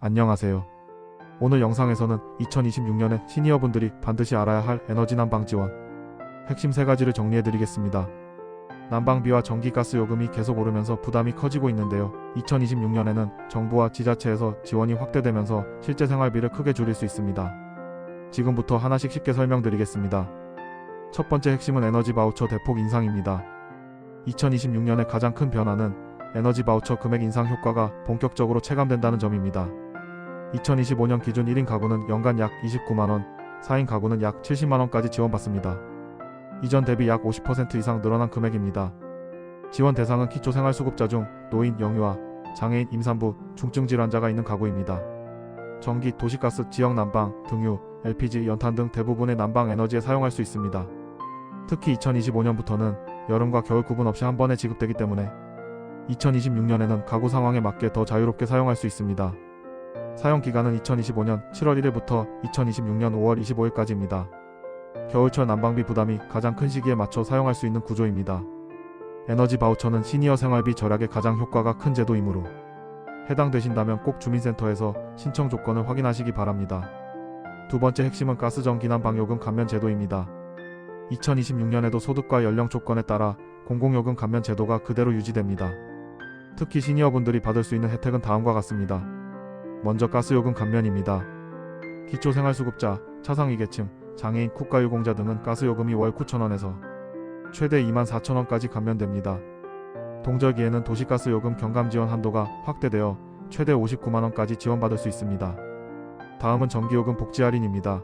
안녕하세요. 오늘 영상에서는 2026년에 시니어분들이 반드시 알아야 할 에너지 난방 지원 핵심 3가지를 정리해드리겠습니다. 난방비와 전기가스 요금이 계속 오르면서 부담이 커지고 있는데요. 2026년에는 정부와 지자체에서 지원이 확대되면서 실제 생활비를 크게 줄일 수 있습니다. 지금부터 하나씩 쉽게 설명드리겠습니다. 첫 번째 핵심은 에너지 바우처 대폭 인상입니다. 2026년의 가장 큰 변화는 에너지 바우처 금액 인상 효과가 본격적으로 체감된다는 점입니다. 2025년 기준 1인 가구는 연간 약 29만원, 4인 가구는 약 70만원까지 지원받습니다. 이전 대비 약 50% 이상 늘어난 금액입니다. 지원 대상은 기초생활수급자 중 노인, 영유아, 장애인, 임산부, 중증 질환자가 있는 가구입니다. 전기, 도시가스, 지역 난방, 등유, LPG, 연탄 등 대부분의 난방 에너지에 사용할 수 있습니다. 특히 2025년부터는 여름과 겨울 구분 없이 한 번에 지급되기 때문에 2026년에는 가구 상황에 맞게 더 자유롭게 사용할 수 있습니다. 사용 기간은 2025년 7월 1일부터 2026년 5월 25일까지입니다. 겨울철 난방비 부담이 가장 큰 시기에 맞춰 사용할 수 있는 구조입니다. 에너지 바우처는 시니어 생활비 절약에 가장 효과가 큰 제도이므로 해당되신다면 꼭 주민센터에서 신청 조건을 확인하시기 바랍니다. 두 번째 핵심은 가스 전기 난방요금 감면 제도입니다. 2026년에도 소득과 연령 조건에 따라 공공요금 감면 제도가 그대로 유지됩니다. 특히 시니어분들이 받을 수 있는 혜택은 다음과 같습니다. 먼저 가스요금 감면입니다. 기초생활수급자, 차상위계층, 장애인, 국가유공자 등은 가스요금이 월 9,000원에서 최대 24,000원까지 감면됩니다. 동절기에는 도시가스요금 경감지원 한도가 확대되어 최대 59만원까지 지원받을 수 있습니다. 다음은 전기요금 복지 할인입니다.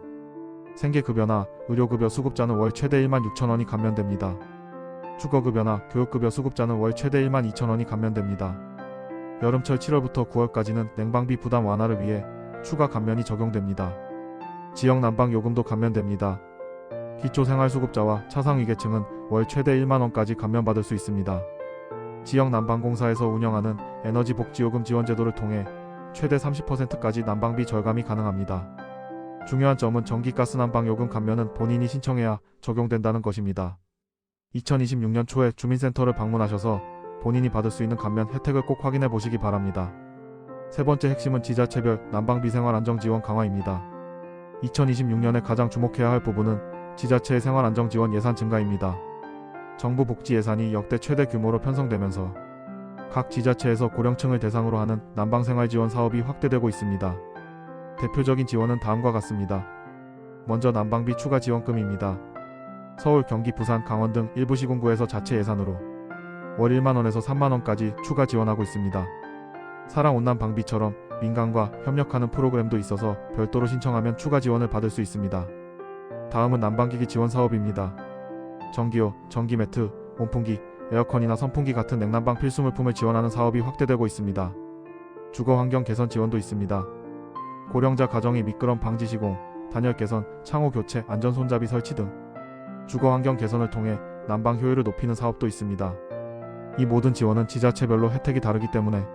생계급여나 의료급여 수급자는 월 최대 16,000원이 감면됩니다. 주거급여나 교육급여 수급자는 월 최대 12,000원이 감면됩니다. 여름철 7월부터 9월까지는 냉방비 부담 완화를 위해 추가 감면이 적용됩니다. 지역 난방 요금도 감면됩니다. 기초생활수급자와 차상위계층은 월 최대 1만원까지 감면받을 수 있습니다. 지역 난방공사에서 운영하는 에너지복지요금 지원제도를 통해 최대 30%까지 난방비 절감이 가능합니다. 중요한 점은 전기가스 난방요금 감면은 본인이 신청해야 적용된다는 것입니다. 2026년 초에 주민센터를 방문하셔서 본인이 받을 수 있는 감면 혜택을 꼭 확인해 보시기 바랍니다. 세 번째 핵심은 지자체별 난방비 생활 안정 지원 강화입니다. 2026년에 가장 주목해야 할 부분은 지자체의 생활 안정 지원 예산 증가입니다. 정부 복지 예산이 역대 최대 규모로 편성되면서 각 지자체에서 고령층을 대상으로 하는 난방 생활 지원 사업이 확대되고 있습니다. 대표적인 지원은 다음과 같습니다. 먼저 난방비 추가 지원금입니다. 서울, 경기, 부산, 강원 등 일부 시군구에서 자체 예산으로 월 1만원에서 3만원까지 추가 지원하고 있습니다. 사랑온난 방비처럼 민간과 협력하는 프로그램도 있어서 별도로 신청하면 추가 지원을 받을 수 있습니다. 다음은 난방기기 지원 사업입니다. 전기요, 전기매트, 온풍기, 에어컨이나 선풍기 같은 냉난방 필수물품을 지원하는 사업이 확대되고 있습니다. 주거환경 개선 지원도 있습니다. 고령자 가정의 미끄럼 방지 시공, 단열 개선, 창호 교체, 안전손잡이 설치 등 주거환경 개선을 통해 난방 효율을 높이는 사업도 있습니다. 이 모든 지원은 지자체별로 혜택이 다르기 때문에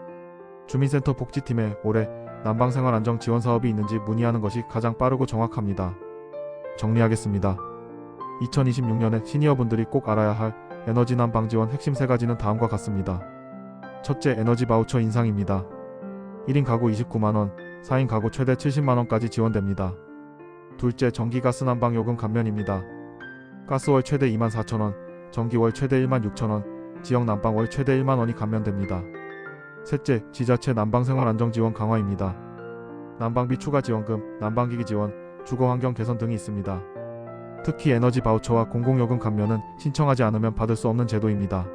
주민센터 복지팀에 올해 난방생활 안정 지원 사업이 있는지 문의하는 것이 가장 빠르고 정확합니다. 정리하겠습니다. 2026년에 시니어분들이 꼭 알아야 할 에너지 난방 지원 핵심 3가지는 다음과 같습니다. 첫째, 에너지 바우처 인상입니다. 1인 가구 29만원, 4인 가구 최대 70만원까지 지원됩니다. 둘째, 전기가스 난방 요금 감면입니다. 가스월 최대 24,000원, 전기월 최대 16,000원, 지역 난방 월 최대 1만원이 감면됩니다. 셋째, 지자체 난방생활 안정 지원 강화입니다. 난방비 추가 지원금, 난방기기 지원, 주거환경 개선 등이 있습니다. 특히 에너지 바우처와 공공요금 감면은 신청하지 않으면 받을 수 없는 제도입니다.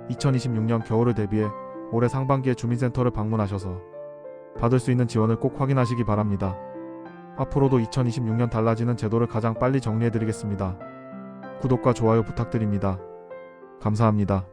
2026년 겨울을 대비해 올해 상반기에 주민센터를 방문하셔서 받을 수 있는 지원을 꼭 확인하시기 바랍니다. 앞으로도 2026년 달라지는 제도를 가장 빨리 정리해드리겠습니다. 구독과 좋아요 부탁드립니다. 감사합니다.